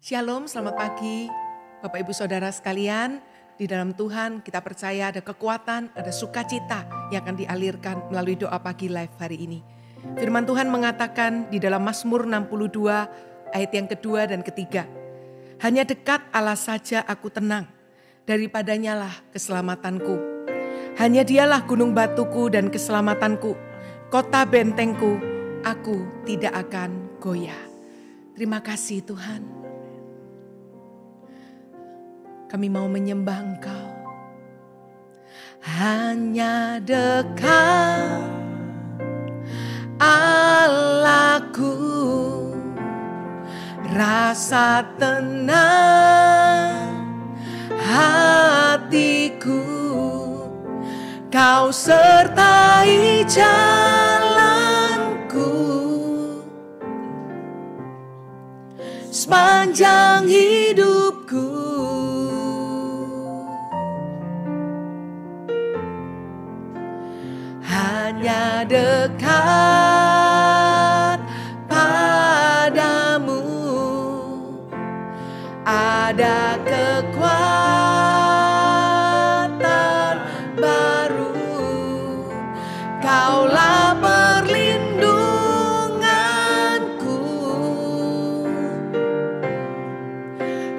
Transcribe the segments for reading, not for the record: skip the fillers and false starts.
Shalom, selamat pagi Bapak Ibu Saudara sekalian. Di dalam Tuhan kita percaya ada kekuatan, ada sukacita yang akan dialirkan melalui doa pagi live hari ini. Firman Tuhan mengatakan di dalam Mazmur 62 ayat yang kedua dan ketiga. Hanya dekat Allah saja aku tenang, daripadanya lah keselamatanku. Hanya dialah gunung batuku dan keselamatanku, kota bentengku, aku tidak akan goyah. Terima kasih Tuhan. Kami mau menyembah Engkau. Hanya dekat Allahku, rasa tenang hatiku. Kau sertai jalanku sepanjang hidupku. Hanya dekat padamu ada kekuatan baru. Kaulah perlindunganku,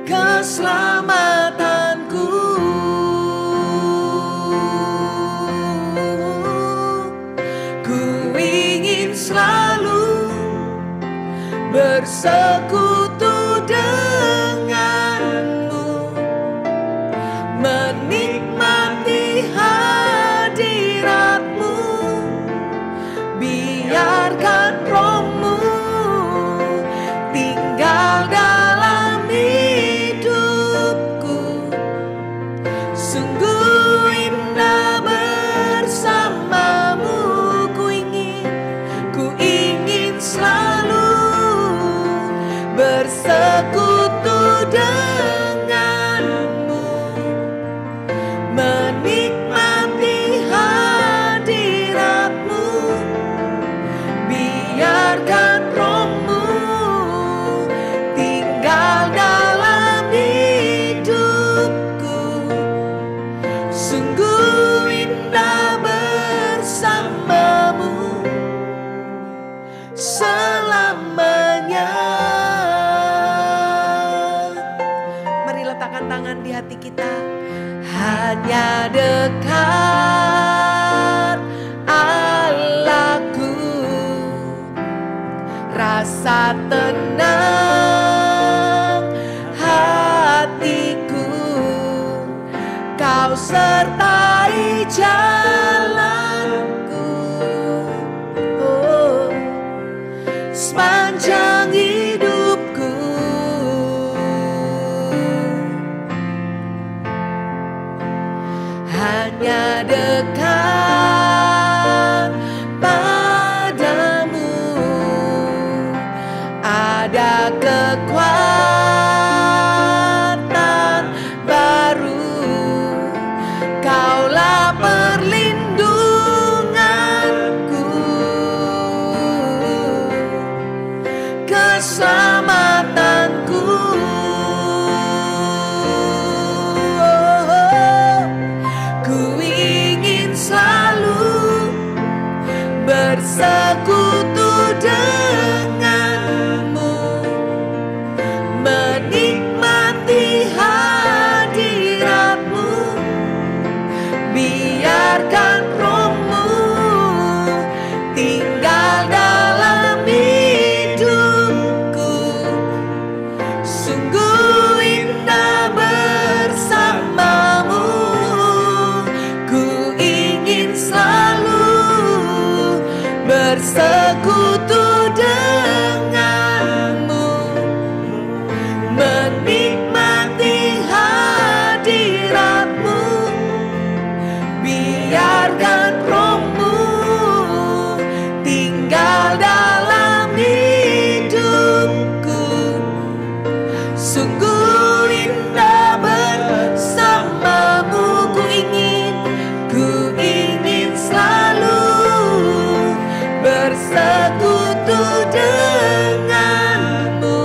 keselamatanku. Selalu bersekutu denganmu, menikmati hadiratmu. Biarkan rohmu tinggal dalam hidupku. Sungguh indah bersamamu. Selalu bersekutu denganmu, menikmati hadiratmu. Biarkan rohmu tinggal dalam hidupku. Sungguh indah bersamamu selamanya. Mari letakkan tangan di hati kita. Hanya dekat Allahku, rasa tenang hatiku. Kau sertai jalanku sepanjang hidupku. Hanya dekat padamu ada kekuatan baru. Kaulah perlindunganku, keselamatanku. Ku ingin selalu bersekutu denganmu, menikmati hadiratmu. Biarkan rohmu tinggal dalam hidupku. Sungguh indah bersamamu. Ku ingin selalu bersekutu denganmu, menikmati hadiratmu. Biarkan rohmu tinggal dalam hidupku. Sungguh indah bersamamu. Ku ingin selalu bersekutu denganmu,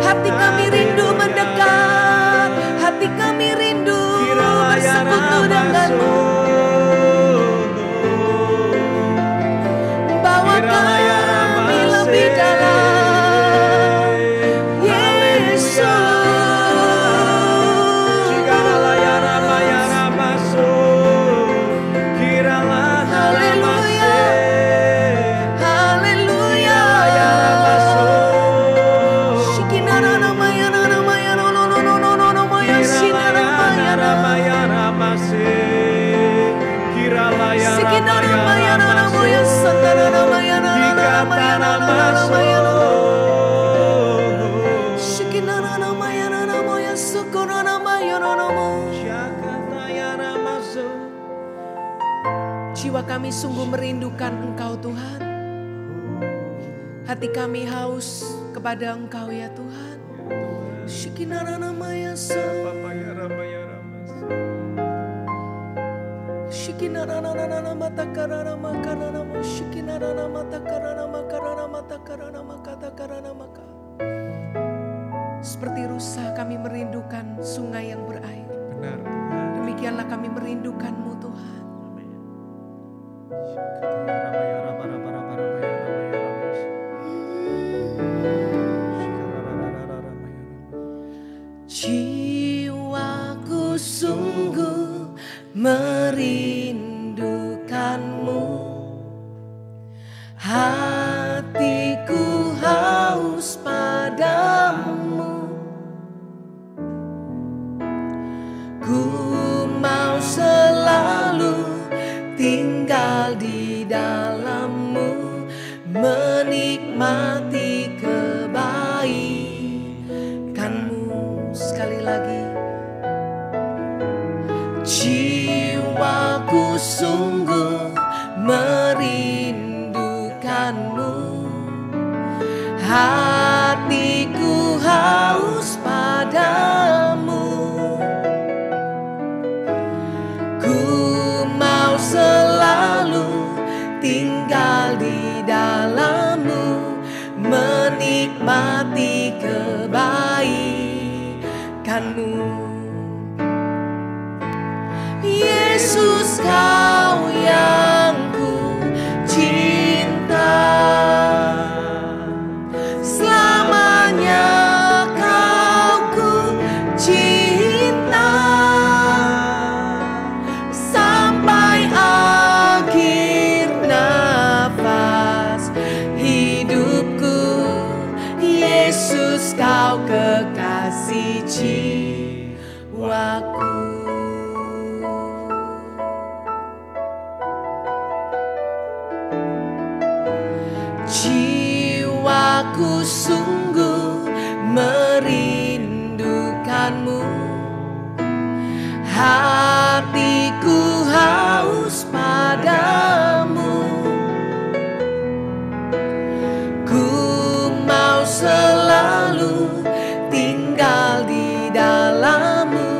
Hati kami rindu mendekat, hati kami rindu bersekutu denganmu. Bawa kami lebih dalam, Yesus. Haleluya, haleluya. Jiwa kami sungguh merindukan Engkau Tuhan. Hati kami haus kepada Engkau ya Tuhan. Seperti rusa kami merindukan sungai yang berair. Benar. Demikianlah kami merindukan-Mu Tuhan. Jiwaku sungguh merindukan-Mu, hatiku haus padamu. Ku mau selalu tinggal di dalam-Mu, menikmati kebaikan-Mu. Sekali lagi. Jiwaku sungguh merindukan-Mu, hatiku haus padamu. Ku mau selalu tinggal di dalam-Mu, menikmati kebaikan-Mu. Yesus, Kau yang ku cinta, selamanya Kau ku cinta, sampai akhir nafas hidupku. Yesus, Kau kekasih jiwaku. Jiwaku sungguh merindukan-Mu, hatiku haus padamu. Ku mau selalu tinggal di dalam-Mu,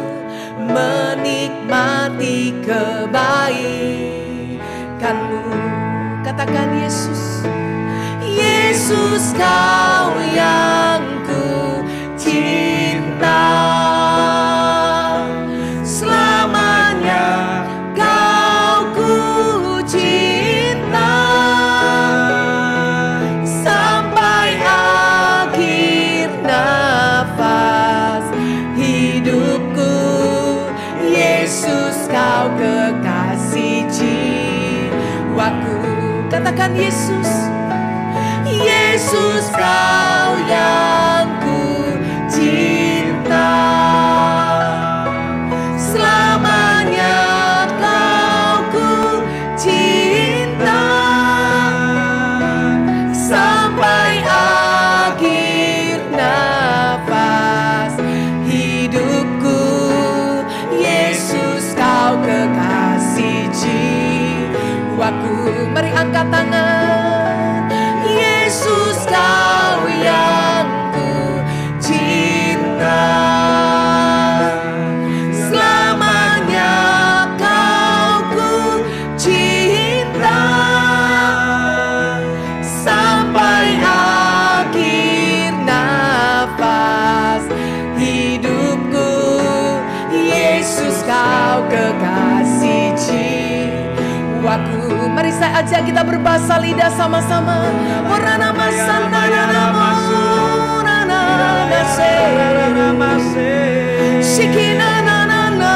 menikmati kebaikan-Mu. Katakan Yesus. Yesus, Kau yang ku cinta, selamanya Kau ku cinta, sampai akhir nafas hidupku. Yesus, Kau kekasih jiwaku. Katakan Yesus. Yesus, Kau yang ku cinta, selamanya Kau ku cinta, sampai akhir nafas hidupku. Yesus, Kau kekasih jiwaku. Mari angkat tangan. ajak kita berbahasa lidah sama-sama. Orana masana namo nana nase shikina nana nana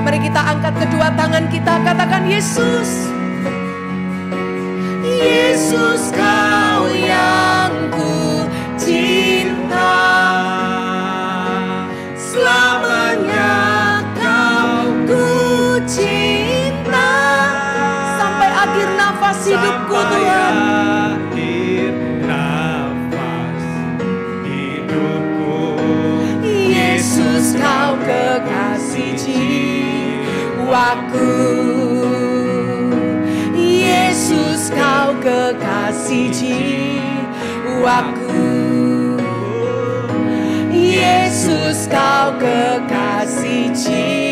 Mari kita angkat kedua tangan kita, katakan Yesus. Yesus Kau yang ku cinta, selamanya Kau ku cinta, sampai akhir nafas hidupku Tuhan. Akhir nafas hidupku, Yesus Kau kekasih jiwaku. Yesus Kau kekasih jiwaku. Yesus Kau kekasih jiwaku.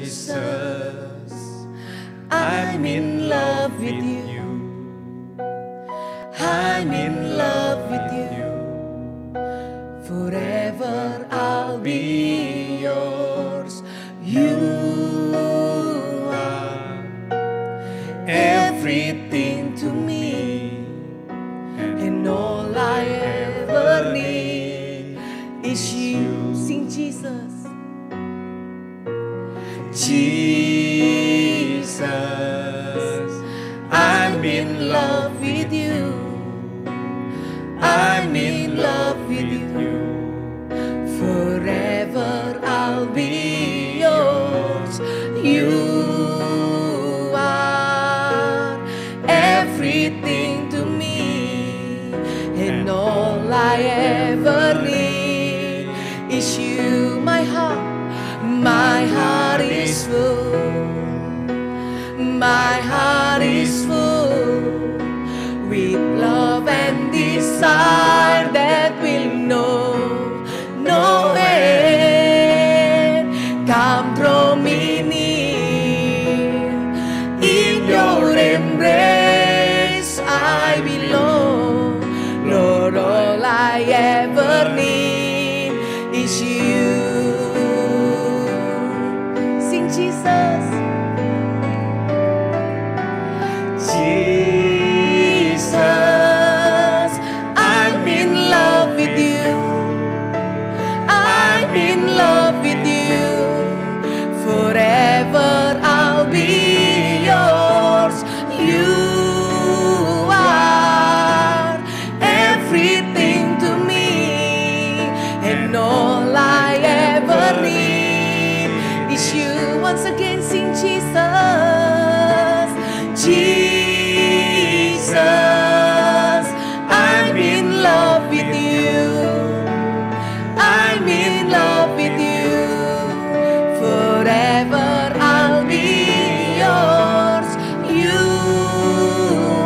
Jesus, I'm in love with you. I'm in love with you. Forever I'll be yours. You are everything to me, and all I ever need is you. Sing Jesus. Jesus, I'm in love with you. I'm in love with you. Forever I'll be yours. You are everything to me, and all I ever need is you. My heart is full. My heart is full with love and desire that will know no end. Come draw me near. In your embrace I belong. Lord, all I ever need is you. Sing Jesus. Jesus, I'm in love with you. I'm in love with you. Forever I'll be yours. You are everything to me, and all I ever need is you. Once again, sing Jesus. Jesus, I'm in love with you. I'm in love with you. Forever I'll be yours. You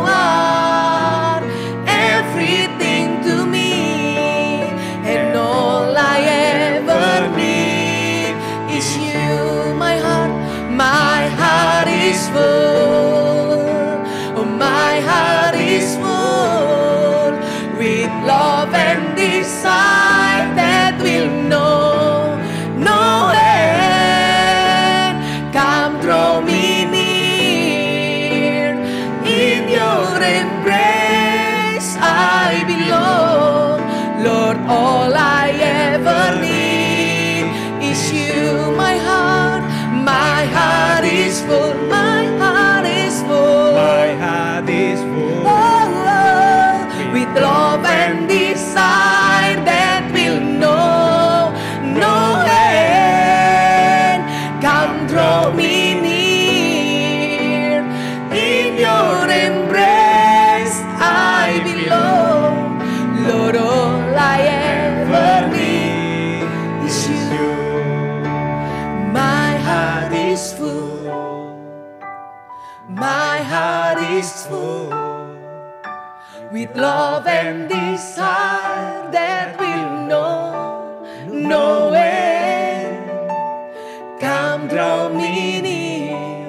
are everything to me, and all I ever need is you. My heart is full. Oh, my heart is full with love and desire that will know no end. Come draw me near. In your embrace I belong. Lord, all I ever need is you. My heart is full. My heart is full. My heart is full. With love and desire that will know no end. Come draw me near. In your embrace I belong. Lord, all I ever need is you. My heart is full. My heart is full with love and desire that will know no end. Come draw me near.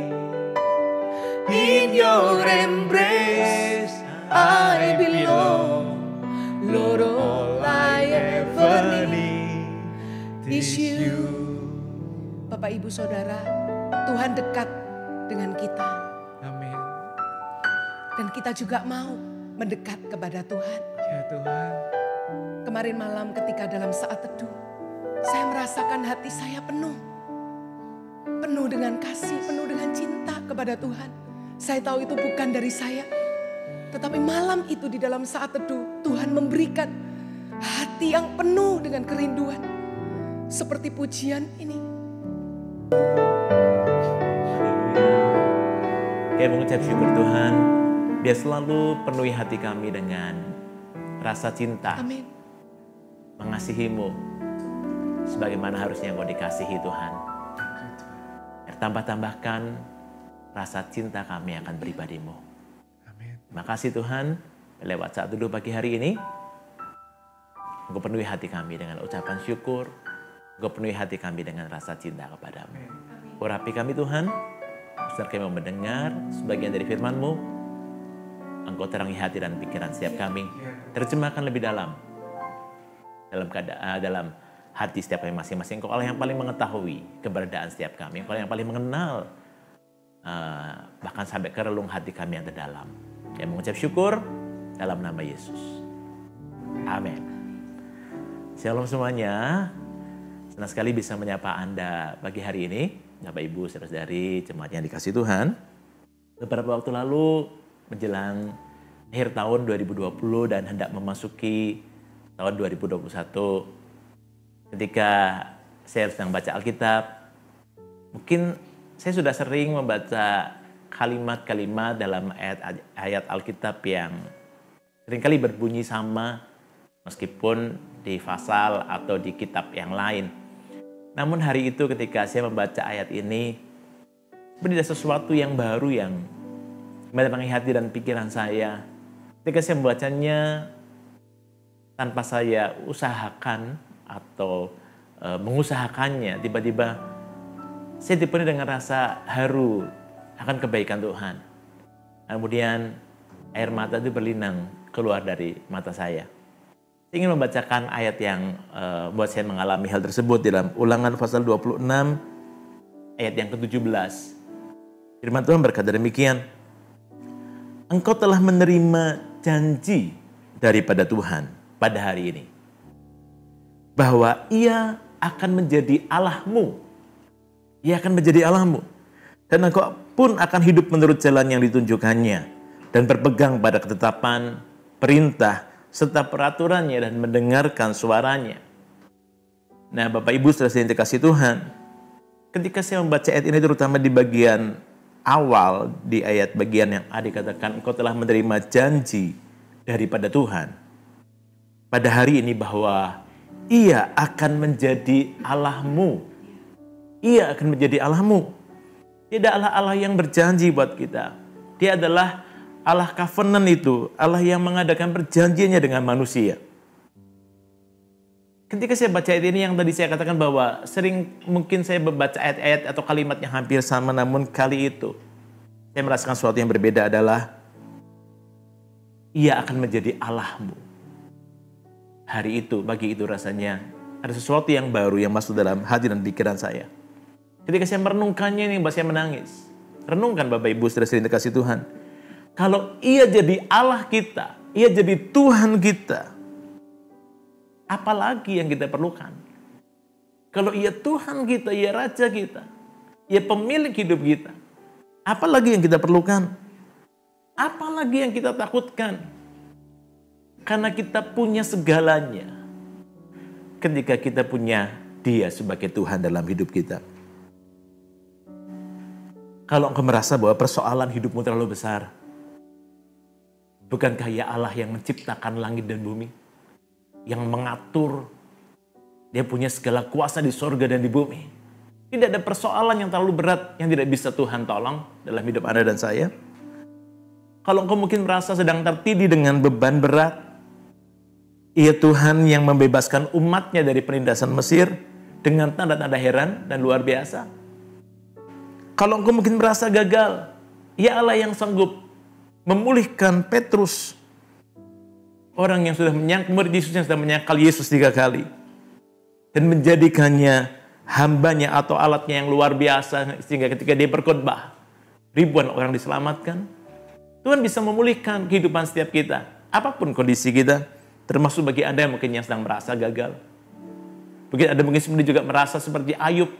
In your embrace I belong. Lord, all I ever need is you. Bapak, Ibu, Saudara, Tuhan dekat dengan kita. Amin. Dan kita juga mau mendekat kepada Tuhan. Ya Tuhan. Kemarin malam ketika dalam saat teduh, saya merasakan hati saya penuh dengan kasih, penuh dengan cinta kepada Tuhan. Saya tahu itu bukan dari saya, tetapi malam itu di dalam saat teduh, Tuhan memberikan hati yang penuh dengan kerinduan. Seperti pujian ini. Kayak mengucap syukur Tuhan. Biar selalu penuhi hati kami dengan rasa cinta, Amin. mengasihi-Mu, sebagaimana harusnya Engkau dikasihi Tuhan. Biar tambah-tambahkan rasa cinta kami akan pribadi-Mu. Amin. Terima kasih Tuhan, lewat saat duduk pagi hari ini, Engkau penuhi hati kami dengan ucapan syukur, Engkau penuhi hati kami dengan rasa cinta kepadamu. Urapi kami Tuhan, biar kami mau mendengar sebagian dari firman-Mu, Engkau terangi hati dan pikiran setiap kami, terjemahkan lebih dalam hati setiap kami masing-masing. Engkau Allah yang paling mengetahui keberadaan setiap kami, Engkau yang paling mengenal bahkan sampai ke relung hati kami yang terdalam. Yang mengucap syukur dalam nama Yesus. Amin. Shalom semuanya. Senang sekali bisa menyapa Anda pagi hari ini, Bapak Ibu, saudara-saudari, jemaat yang dikasihi Tuhan. Beberapa waktu lalu menjelang akhir tahun 2020 dan hendak memasuki tahun 2021, ketika saya sedang baca Alkitab, mungkin saya sudah sering membaca kalimat-kalimat dalam ayat Alkitab yang seringkali berbunyi sama meskipun di pasal atau di kitab yang lain. Namun hari itu ketika saya membaca ayat ini, seperti ada sesuatu yang baru yang mendatangi hati dan pikiran saya. Ketika saya membacanya tanpa saya usahakan atau mengusahakannya, tiba-tiba saya dipenuhi dengan rasa haru akan kebaikan Tuhan. Kemudian air mata itu berlinang keluar dari mata saya. Saya ingin membacakan ayat yang buat saya mengalami hal tersebut dalam Ulangan pasal 26 ayat yang ke-17. Firman Tuhan berkata demikian, Engkau telah menerima janji daripada Tuhan pada hari ini, bahwa Ia akan menjadi Allahmu. Ia akan menjadi Allahmu. Dan engkau pun akan hidup menurut jalan yang ditunjukkannya dan berpegang pada ketetapan, perintah, serta peraturannya dan mendengarkan suaranya. Nah, Bapak Ibu saudara yang dikasihi Tuhan, ketika saya membaca ayat ini terutama di bagian awal, di ayat bagian yang dikatakan engkau telah menerima janji daripada Tuhan pada hari ini bahwa Ia akan menjadi Allahmu. Ia akan menjadi Allahmu. Dia adalah Allah yang berjanji buat kita. Dia adalah Allah covenant itu, Allah yang mengadakan perjanjiannya dengan manusia. Ketika saya baca ayat ini yang tadi saya katakan bahwa sering mungkin saya membaca ayat-ayat atau kalimat yang hampir sama, namun kali itu saya merasakan sesuatu yang berbeda adalah Ia akan menjadi Allahmu. Hari itu, bagi itu rasanya ada sesuatu yang baru yang masuk dalam hati dan pikiran saya. Ketika saya merenungkannya ini, saya menangis. Renungkan Bapak Ibu saudara yang dikasihi Tuhan. Kalau Ia jadi Allah kita, Ia jadi Tuhan kita, apalagi yang kita perlukan? Kalau Ia Tuhan kita, Ia Raja kita, Ia pemilik hidup kita, apalagi yang kita perlukan? Apalagi yang kita takutkan? Karena kita punya segalanya ketika kita punya Dia sebagai Tuhan dalam hidup kita. Kalau engkau merasa bahwa persoalan hidupmu terlalu besar, bukankah Ia Allah yang menciptakan langit dan bumi? Yang mengatur, Dia punya segala kuasa di sorga dan di bumi. Tidak ada persoalan yang terlalu berat yang tidak bisa Tuhan tolong dalam hidup Anda dan saya. Kalau engkau mungkin merasa sedang tertindih dengan beban berat, Ia Tuhan yang membebaskan umatnya dari penindasan Mesir dengan tanda-tanda heran dan luar biasa. Kalau engkau mungkin merasa gagal, Ia Allah yang sanggup memulihkan Petrus, orang yang sudah murid Yesus yang sudah menyangkal Yesus 3 kali, dan menjadikannya hambanya atau alatnya yang luar biasa, sehingga ketika dia berkhotbah ribuan orang diselamatkan. Tuhan bisa memulihkan kehidupan setiap kita, apapun kondisi kita, termasuk bagi Anda yang mungkin yang sedang merasa gagal. Mungkin Anda mungkin sebenarnya juga merasa seperti Ayub,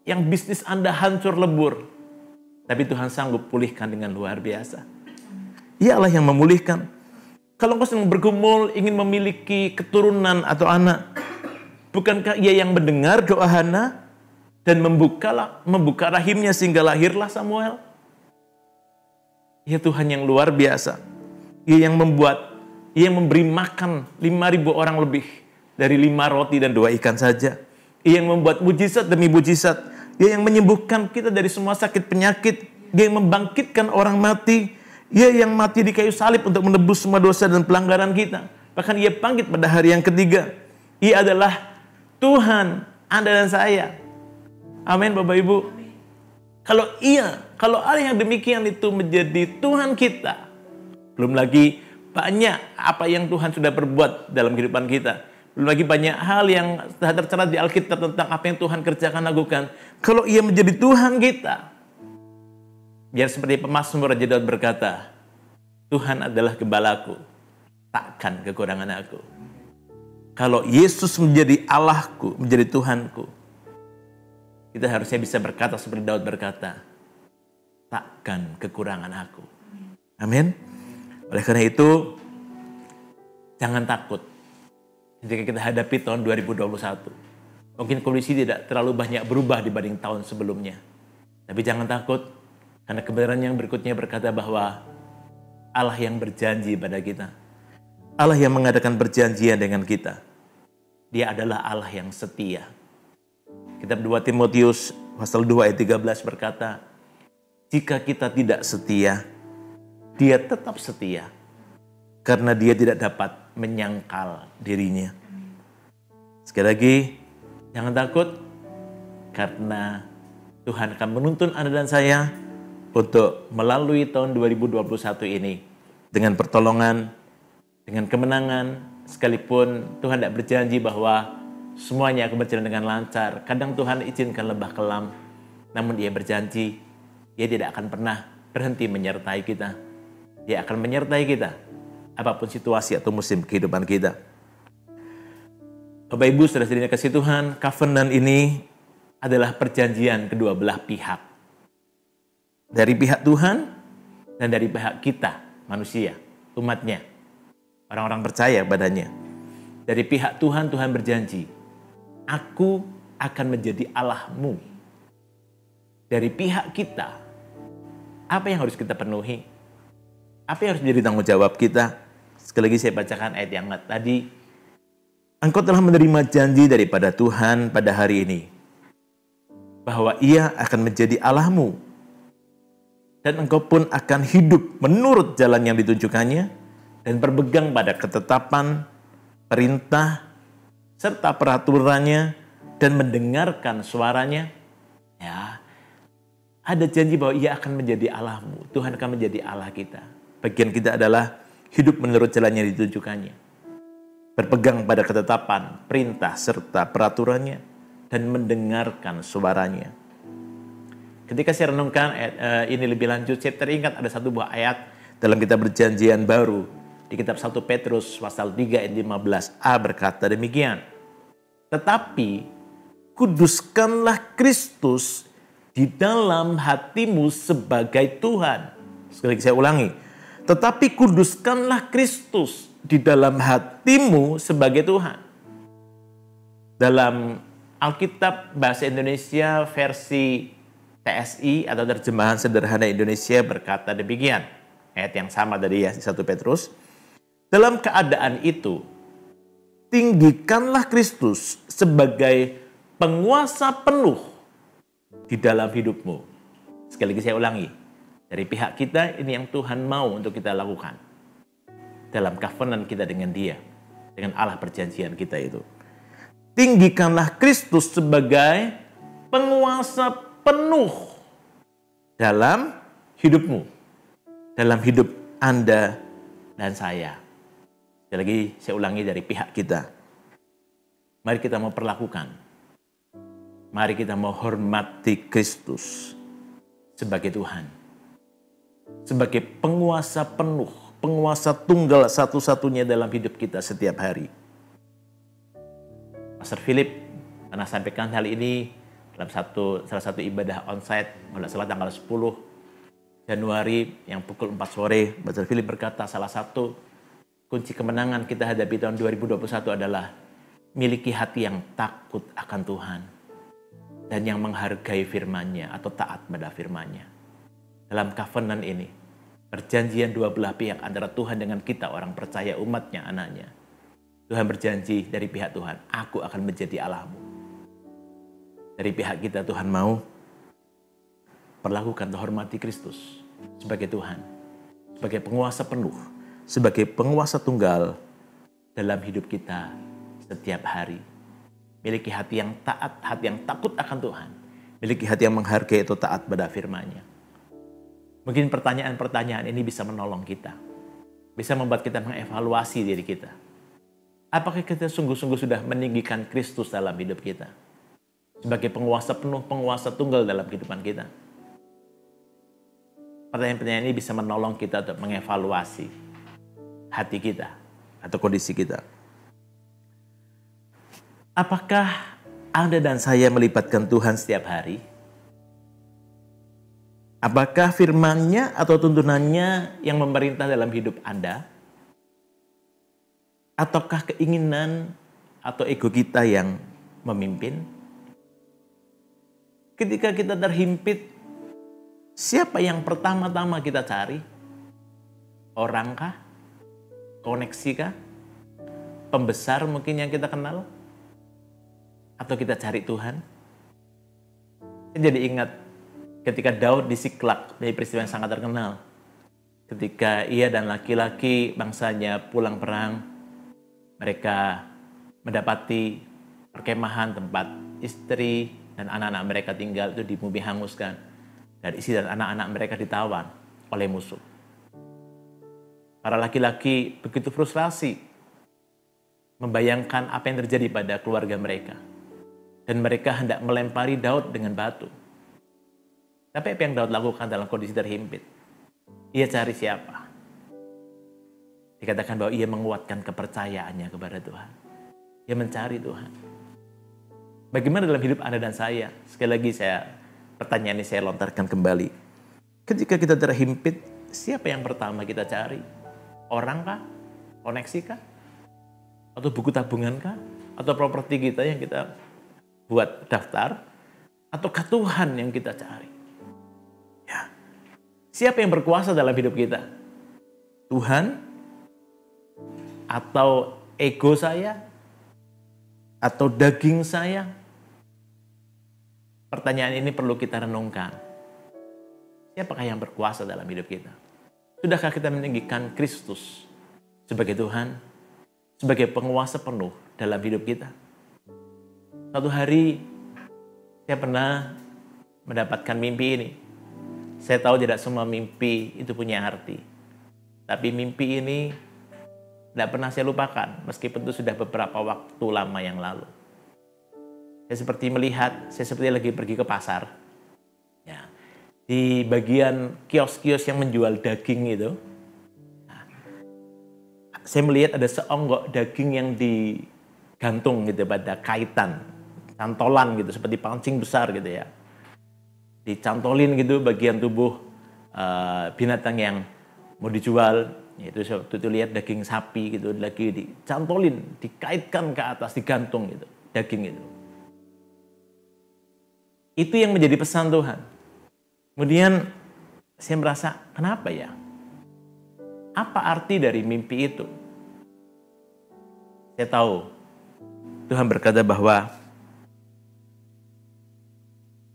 yang bisnis Anda hancur lebur, tapi Tuhan sanggup pulihkan dengan luar biasa. Ia Allah yang memulihkan. Kalau engkau sedang bergumul ingin memiliki keturunan atau anak, bukankah Ia yang mendengar doa Hana dan membuka rahimnya sehingga lahirlah Samuel? Ia Tuhan yang luar biasa. Ia yang memberi makan 5.000 orang lebih dari 5 roti dan 2 ikan saja. Ia yang membuat mujizat demi mujizat. Ia yang menyembuhkan kita dari semua sakit penyakit. Dia yang membangkitkan orang mati. Ia yang mati di kayu salib untuk menebus semua dosa dan pelanggaran kita. Bahkan ia bangkit pada hari yang ketiga. Ia adalah Tuhan Anda dan saya. Amin Bapak Ibu. Kalau Allah yang demikian itu menjadi Tuhan kita, belum lagi banyak apa yang Tuhan sudah perbuat dalam kehidupan kita. Belum lagi banyak hal yang sudah tertera di Alkitab tentang apa yang Tuhan kerjakan, lakukan. Kalau ia menjadi Tuhan kita, biar seperti pemazmur Raja Daud berkata, Tuhan adalah gembalaku, takkan kekurangan aku. Kalau Yesus menjadi Allahku, menjadi Tuhanku, kita harusnya bisa berkata seperti Daud berkata, takkan kekurangan aku. Amin. Oleh karena itu, jangan takut ketika kita hadapi tahun 2021. Mungkin kondisi tidak terlalu banyak berubah dibanding tahun sebelumnya. Tapi jangan takut, karena kebenaran yang berikutnya berkata bahwa Allah yang berjanji pada kita, Allah yang mengadakan perjanjian dengan kita, Dia adalah Allah yang setia. Kitab 2 Timotius pasal 2 ayat 13 berkata, jika kita tidak setia, Dia tetap setia, karena Dia tidak dapat menyangkal dirinya. Sekali lagi, jangan takut, karena Tuhan akan menuntun Anda dan saya untuk melalui tahun 2021 ini dengan pertolongan, dengan kemenangan, sekalipun Tuhan tidak berjanji bahwa semuanya akan berjalan dengan lancar. Kadang Tuhan izinkan lembah kelam, namun Dia berjanji, Dia tidak akan pernah berhenti menyertai kita. Dia akan menyertai kita, apapun situasi atau musim kehidupan kita. Bapak Ibu, saudara-saudari kasih Tuhan, covenant ini adalah perjanjian kedua belah pihak. Dari pihak Tuhan dan dari pihak kita, manusia, umatnya, orang-orang percaya padanya. Dari pihak Tuhan, Tuhan berjanji, aku akan menjadi Allahmu. Dari pihak kita, apa yang harus kita penuhi? Apa yang harus menjadi tanggung jawab kita? Sekali lagi saya bacakan ayat yang tadi. Engkau telah menerima janji daripada Tuhan pada hari ini, bahwa Ia akan menjadi Allahmu, dan engkau pun akan hidup menurut jalan yang ditunjukkannya, dan berpegang pada ketetapan, perintah, serta peraturannya, dan mendengarkan suaranya. Ya, ada janji bahwa Ia akan menjadi Allahmu. Tuhan akan menjadi Allah kita. Bagian kita adalah hidup menurut jalan yang ditunjukkannya, berpegang pada ketetapan, perintah, serta peraturannya, dan mendengarkan suaranya. Ketika saya renungkan ini lebih lanjut, saya teringat ada satu buah ayat dalam kitab Perjanjian Baru, di kitab 1 Petrus pasal 3 ayat 15a berkata demikian. Tetapi kuduskanlah Kristus di dalam hatimu sebagai Tuhan. Sekali lagi saya ulangi. Tetapi kuduskanlah Kristus di dalam hatimu sebagai Tuhan. Dalam Alkitab Bahasa Indonesia versi TSI atau Terjemahan Sederhana Indonesia berkata demikian. Ayat yang sama dari 1 Petrus. Dalam keadaan itu, tinggikanlah Kristus sebagai penguasa penuh di dalam hidupmu. Sekali lagi saya ulangi. Dari pihak kita, ini yang Tuhan mau untuk kita lakukan. Dalam covenant kita dengan Dia. Dengan Allah perjanjian kita itu. Tinggikanlah Kristus sebagai penguasa penuh dalam hidupmu. Dalam hidup Anda dan saya. Sekali lagi saya ulangi, dari pihak kita. Mari kita mau perlakukan. Mari kita mau hormati Kristus sebagai Tuhan. Sebagai penguasa penuh, penguasa tunggal satu-satunya dalam hidup kita setiap hari. Pastor Philip pernah sampaikan hal ini dalam salah satu ibadah onsite, kalau salah tanggal 10 Januari yang pukul 4 sore. Pastor Philip berkata salah satu kunci kemenangan kita hadapi tahun 2021 adalah miliki hati yang takut akan Tuhan dan yang menghargai firman-Nya atau taat pada firman-Nya. Dalam covenant ini, Perjanjian dua belah pihak antara Tuhan dengan kita, orang percaya, umatnya, anaknya. Tuhan berjanji dari pihak Tuhan, aku akan menjadi Allahmu. Dari pihak kita Tuhan mau perlakukan, hormati Kristus sebagai Tuhan, sebagai penguasa penuh, sebagai penguasa tunggal dalam hidup kita setiap hari. Miliki hati yang taat, hati yang takut akan Tuhan. Miliki hati yang menghargai atau taat pada firman-Nya. Mungkin pertanyaan-pertanyaan ini bisa menolong kita. Bisa membuat kita mengevaluasi diri kita. Apakah kita sungguh-sungguh sudah meninggikan Kristus dalam hidup kita? Sebagai penguasa penuh, penguasa tunggal dalam kehidupan kita. Pertanyaan-pertanyaan ini bisa menolong kita untuk mengevaluasi hati kita atau kondisi kita. Apakah Anda dan saya melibatkan Tuhan setiap hari? Apakah firman-Nya atau tuntunannya yang memerintah dalam hidup Anda? Ataukah keinginan atau ego kita yang memimpin? Ketika kita terhimpit, siapa yang pertama-tama kita cari? Orangkah? Koneksikah? Pembesar mungkin yang kita kenal? Atau kita cari Tuhan? Saya jadi ingat ketika Daud di Siklak, dari peristiwa yang sangat terkenal. Ketika ia dan laki-laki bangsanya pulang perang, mereka mendapati perkemahan tempat istri dan anak-anak mereka tinggal itu di bumi hanguskan. Dan istri dan anak-anak mereka ditawan oleh musuh. Para laki-laki begitu frustrasi, membayangkan apa yang terjadi pada keluarga mereka. Dan mereka hendak melempari Daud dengan batu. Tapi apa yang Daud lakukan dalam kondisi terhimpit? Ia cari siapa? Dikatakan bahwa ia menguatkan kepercayaannya kepada Tuhan. Ia mencari Tuhan. Bagaimana dalam hidup Anda dan saya? Sekali lagi pertanyaan ini saya lontarkan kembali. Ketika kita terhimpit, siapa yang pertama kita cari? Orang kah? Koneksi kah? Atau buku tabungan kah? Atau properti kita yang kita buat daftar? Ataukah Tuhan yang kita cari? Siapa yang berkuasa dalam hidup kita? Tuhan? Atau ego saya? Atau daging saya? Pertanyaan ini perlu kita renungkan. Siapakah yang berkuasa dalam hidup kita? Sudahkah kita meninggikan Kristus sebagai Tuhan? Sebagai penguasa penuh dalam hidup kita? Suatu hari saya pernah mendapatkan mimpi ini. Saya tahu tidak semua mimpi itu punya arti. Tapi mimpi ini tidak pernah saya lupakan. Meskipun itu sudah beberapa waktu lama yang lalu. Saya seperti lagi pergi ke pasar. Ya, di bagian kios-kios yang menjual daging itu. Saya melihat ada seonggok daging yang digantung gitu pada kaitan. Cantolan gitu, seperti pancing besar gitu ya. Dicantolin gitu bagian tubuh binatang yang mau dijual, yaitu waktu itu lihat daging sapi gitu lagi dicantolin, dikaitkan ke atas, digantung gitu daging itu. Itu yang menjadi pesan Tuhan. Kemudian saya merasa, kenapa ya? Apa arti dari mimpi itu? Saya tahu Tuhan berkata bahwa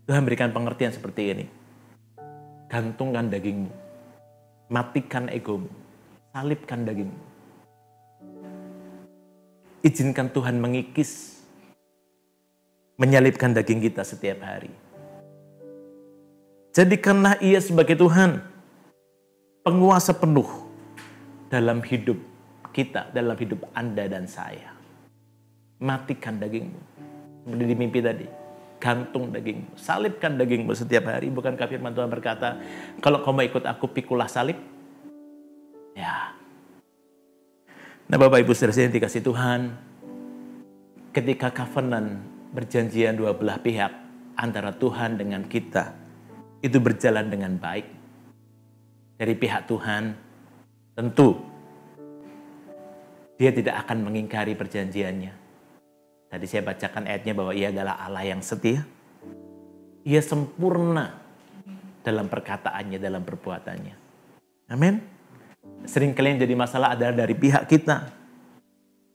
Tuhan berikan pengertian seperti ini. Gantungkan dagingmu. Matikan egomu. Salibkan dagingmu. Izinkan Tuhan mengikis. Menyalibkan daging kita setiap hari. Jadikanlah ia sebagai Tuhan. Penguasa penuh dalam hidup kita. Dalam hidup Anda dan saya. Matikan dagingmu. Seperti di mimpi tadi. Gantung dagingmu, salibkan dagingmu setiap hari. Bukankah firman Tuhan berkata, kalau kau mau ikut aku, pikulah salib? Ya. Nah Bapak Ibu saudara yang dikasih Tuhan, ketika covenant, perjanjian dua belah pihak antara Tuhan dengan kita, itu berjalan dengan baik. Dari pihak Tuhan, tentu Dia tidak akan mengingkari perjanjiannya. Tadi saya bacakan ayatnya bahwa ia adalah Allah yang setia. Ia sempurna dalam perkataannya, dalam perbuatannya. Amin. Seringkali yang jadi masalah adalah dari pihak kita.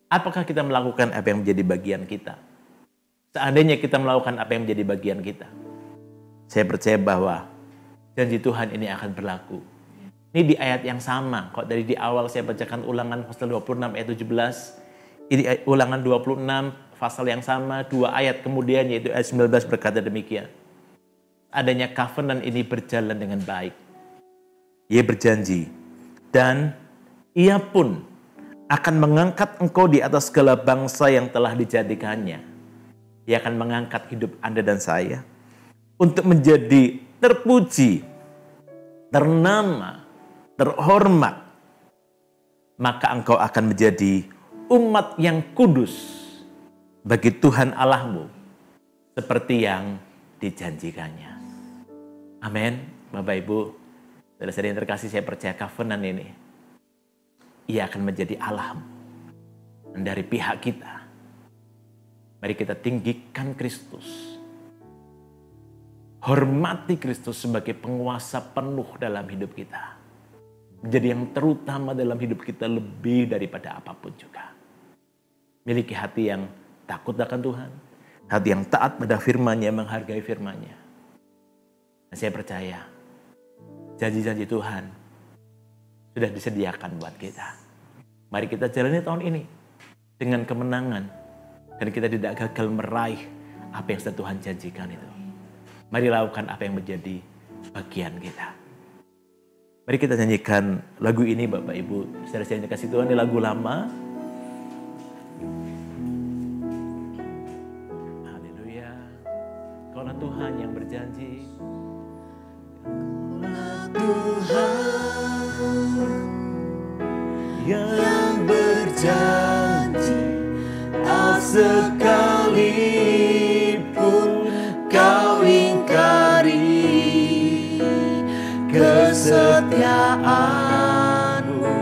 Apakah kita melakukan apa yang menjadi bagian kita? Seandainya kita melakukan apa yang menjadi bagian kita, saya percaya bahwa janji Tuhan ini akan berlaku. Ini di ayat yang sama. Kok dari di awal saya bacakan Ulangan pasal 26 ayat 17. Ini Ulangan 26 pasal yang sama, 2 ayat kemudian yaitu ayat 19 berkata demikian. Adanya covenant ini berjalan dengan baik. Ia berjanji, dan ia pun akan mengangkat engkau di atas segala bangsa yang telah dijadikannya. Ia akan mengangkat hidup Anda dan saya untuk menjadi terpuji, ternama, terhormat. Maka engkau akan menjadi umat yang kudus bagi Tuhan Allahmu seperti yang dijanjikannya. Amin. Bapak Ibu, saudara-saudara yang terkasih, saya percaya covenant ini, ia akan menjadi Allahmu. Dan dari pihak kita, mari kita tinggikan Kristus. Hormati Kristus sebagai penguasa penuh dalam hidup kita. Menjadi yang terutama dalam hidup kita lebih daripada apapun juga. Miliki hati yang takut akan Tuhan. Hati yang taat pada firman-Nya, menghargai firman-Nya. Dan saya percaya janji-janji Tuhan sudah disediakan buat kita. Mari kita jalani tahun ini dengan kemenangan. Dan kita tidak gagal meraih apa yang sudah Tuhan janjikan itu. Mari lakukan apa yang menjadi bagian kita. Mari kita nyanyikan lagu ini Bapak Ibu. Saudara-saudara yang dikasihi Tuhan, ini lagu lama. Haleluya. Kaulah Tuhan yang berjanji. Tuhan yang berjanji, tak sekalipun kau ingkari. Kesetiaanmu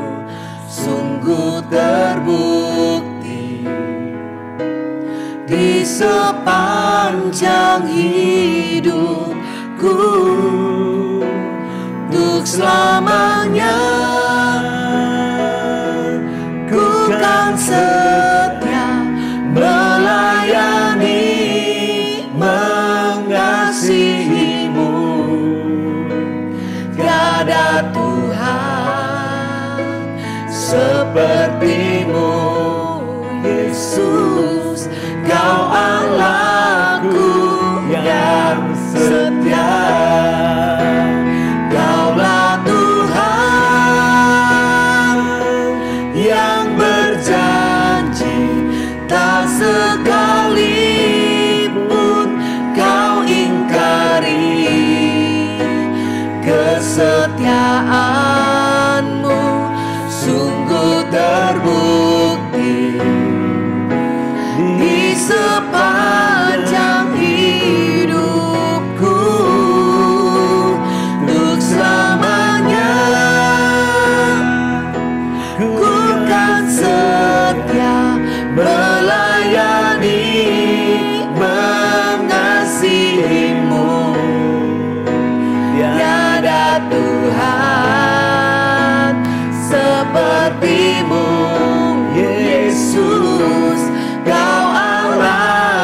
sungguh terbukti di sepanjang hidupku. Untuk selamanya ku kan setia melayani, mengasihimu. Tiada Tuhan sepertimu, Yesus. Kau Allahku yang setia. Sekalipun kau ingkari, kesetiaanmu sungguh terbukti di sepanjang hidupku. Untuk selamanya ku kan setia melayani, mengasihimu. Tiada Tuhan sepertimu, Yesus. Kau Allah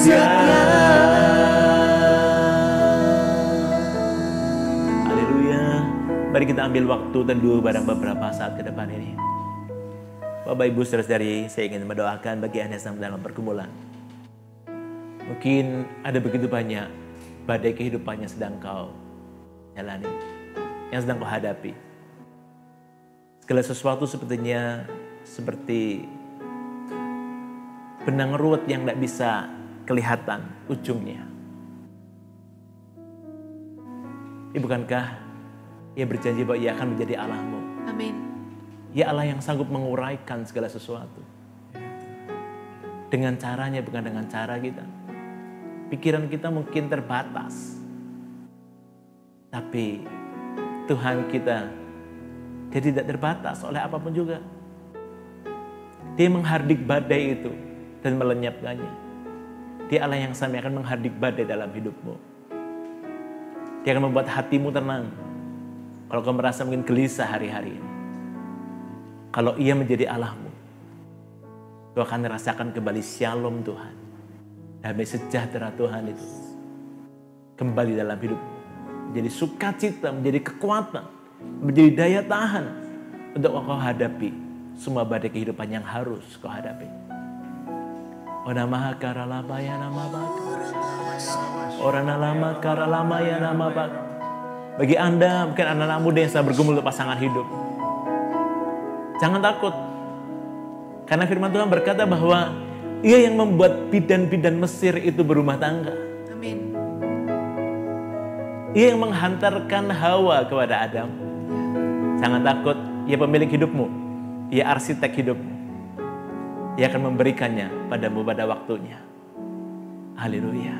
setia. Haleluya. Mari kita ambil waktu teduh bareng beberapa saat ke depan ini. Bapak Ibu saudara-saudari, saya ingin mendoakan bagi Anda yang dalam pergumulan. Mungkin ada begitu banyak badai kehidupan yang sedang kau jalani, yang sedang kau hadapi. Segala sesuatu sepertinya seperti benang ruwet yang tidak bisa kelihatan ujungnya. Bukankah Ia berjanji bahwa Ia akan menjadi Allahmu? Amin. Ia Allah yang sanggup menguraikan segala sesuatu. Dengan caranya, bukan dengan cara kita. Pikiran kita mungkin terbatas. Tapi Tuhan kita dia tidak terbatas oleh apapun juga. Dia menghardik badai itu dan melenyapkannya. Dia Allah yang sama akan menghardik badai dalam hidupmu. Dia akan membuat hatimu tenang. Kalau kau merasa mungkin gelisah hari-hari ini. Kalau Ia menjadi Allahmu, kau akan merasakan kembali shalom Tuhan. Damai sejahtera Tuhan itu kembali dalam hidupmu. Menjadi sukacita, menjadi kekuatan, menjadi daya tahan untuk kau hadapi semua badai kehidupan yang harus kau hadapi. Ona maha karalama ya nama baka. Orana lama karalama ya nama baka. Bagi Anda, mungkin anak-anak muda yang sedang bergumul untuk pasangan hidup, jangan takut. Karena firman Tuhan berkata bahwa Ia yang membuat bidan-bidan Mesir itu berumah tangga. Amin. Ia yang menghantarkan Hawa kepada Adam. Jangan takut, Ia pemilik hidupmu. Ia arsitek hidupmu. Ia akan memberikannya padamu pada waktunya. Haleluya.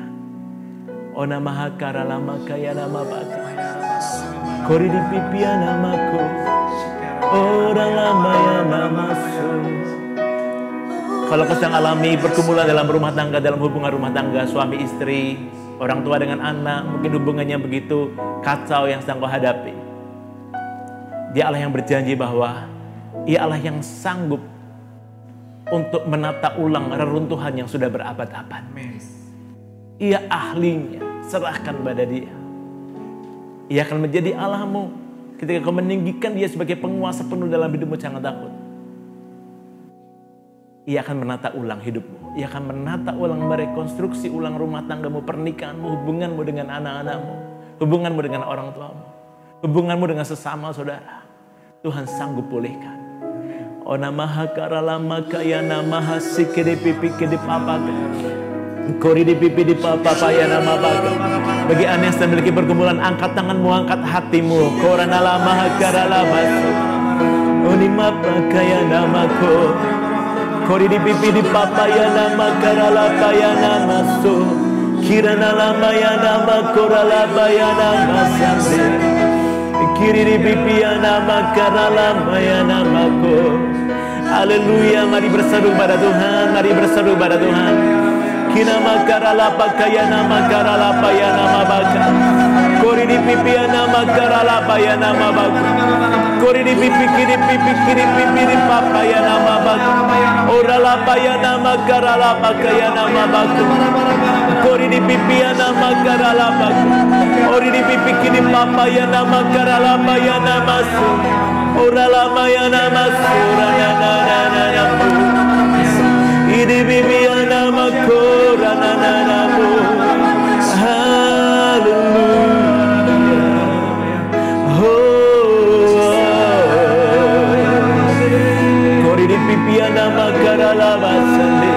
Ona maha karalama kaya nama baka. Kori di pipian namaku. Orang lama ya namasu. Kalau kau sedang alami pergumulan dalam rumah tangga, dalam hubungan rumah tangga, suami istri, orang tua dengan anak, mungkin hubungannya begitu kacau yang sedang kau hadapi. Dia Allah yang berjanji bahwa Ia Allah yang sanggup untuk menata ulang reruntuhan yang sudah berabad-abad. Ia ahlinya, serahkan pada Dia. Ia akan menjadi Allahmu. Ketika kau meninggikan Dia sebagai penguasa penuh dalam hidupmu, jangan takut. Ia akan menata ulang hidupmu. Ia akan menata ulang, merekonstruksi ulang rumah tanggamu, pernikahanmu, hubunganmu dengan anak-anakmu, hubunganmu dengan orang tuamu, hubunganmu dengan sesama saudara. Tuhan sanggup pulihkan. Ona maha karalama kaya namaha sikede pipi kede papaka. Kori di pipi di papa ya nama baka. Bagi Anda yang sedang memiliki pergumulan, angkat tanganmu, angkat hatimu. Korana lama karalama. Oni mapa kaya namaku. Kori di pipi di papa ya nama karalapa ya nama so. Kirana lama ya nama koralapa ya nama sambe. Kiri di pipi ya nama karalapa ya namaku. Haleluya, mari berseru pada Tuhan, mari berseru pada Tuhan. Kina makaralapa kaya nama karalapa ya nama baka. Kori di pipi ya nama karalapa ya nama baka. Kori di pipi kiri pipi di papa ya nama baka. Oralapa ya nama karalapa kaya nama baka. Kori di pipi ya nama karalapa. Kori di pipi kiri papa ya nama karalapa ya nama su. Oralapa ya nama surana na na na na. Idi bibi ya nama korana na na na. Haleluya. Kori di pipi ya nama karalapa sande.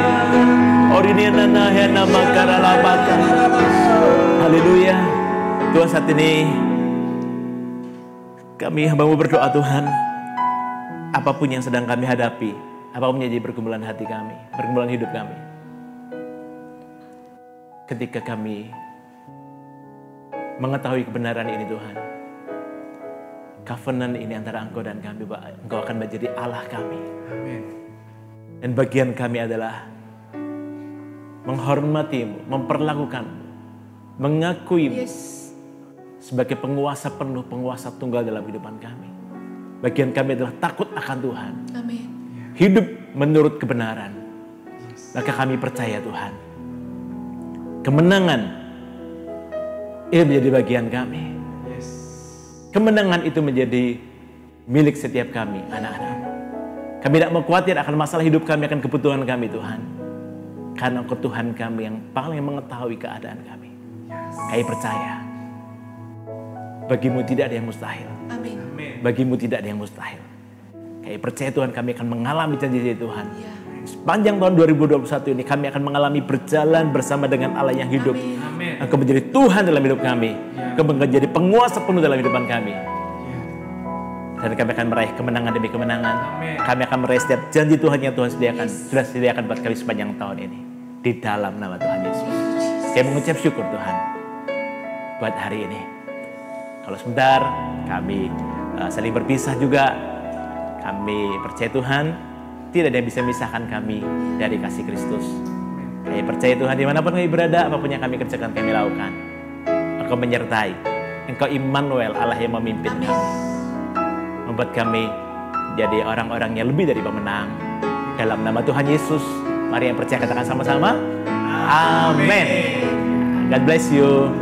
Ori ni na ya nama karalapa. Haleluya. Tuhan, saat ini kami hambamu berdoa Tuhan, apapun yang sedang kami hadapi, apapun yang jadi pergumulan hati kami, pergumulan hidup kami, ketika kami mengetahui kebenaran ini Tuhan, covenant ini antara Engkau dan kami, Engkau akan menjadi Allah kami. Amin. Dan bagian kami adalah menghormati-Mu, memperlakukan-Mu, mengakui-Mu sebagai penguasa penuh, penguasa tunggal dalam kehidupan kami. Bagian kami adalah takut akan Tuhan. Amin. Hidup menurut kebenaran. Maka kami percaya Tuhan, kemenangan itu menjadi bagian kami. Yes. Kemenangan itu menjadi milik setiap kami, anak-anak. Kami tidak mau khawatir akan masalah hidup kami, akan kebutuhan kami, Tuhan. Karena Engkau Tuhan kami yang paling mengetahui keadaan kami. Kami percaya, bagimu tidak ada yang mustahil. Amin. Bagimu tidak ada yang mustahil. Kami percaya Tuhan, kami akan mengalami janji Tuhan. Ya. Sepanjang tahun 2021 ini kami akan mengalami berjalan bersama dengan Allah yang hidup. Amin. Engkau menjadi Tuhan dalam hidup kami. Engkau menjadi penguasa penuh dalam hidupan kami. Dan kami akan meraih kemenangan demi kemenangan. Amin. Kami akan meraih setiap janji Tuhan yang Tuhan sediakan. Sudah sediakan buat kami sepanjang tahun ini. Di dalam nama Tuhan Yesus. Saya mengucap syukur Tuhan buat hari ini. Kalau sebentar kami saling berpisah juga. Kami percaya Tuhan, tidak ada yang bisa memisahkan kami dari kasih Kristus. Kami percaya Tuhan, dimanapun kami berada, apapun yang kami kerjakan, kami lakukan. Engkau menyertai. Engkau Immanuel, Allah yang memimpin kami. Membuat kami jadi orang-orang yang lebih dari pemenang. Dalam nama Tuhan Yesus, mari yang percaya katakan sama-sama. Amin. God bless you.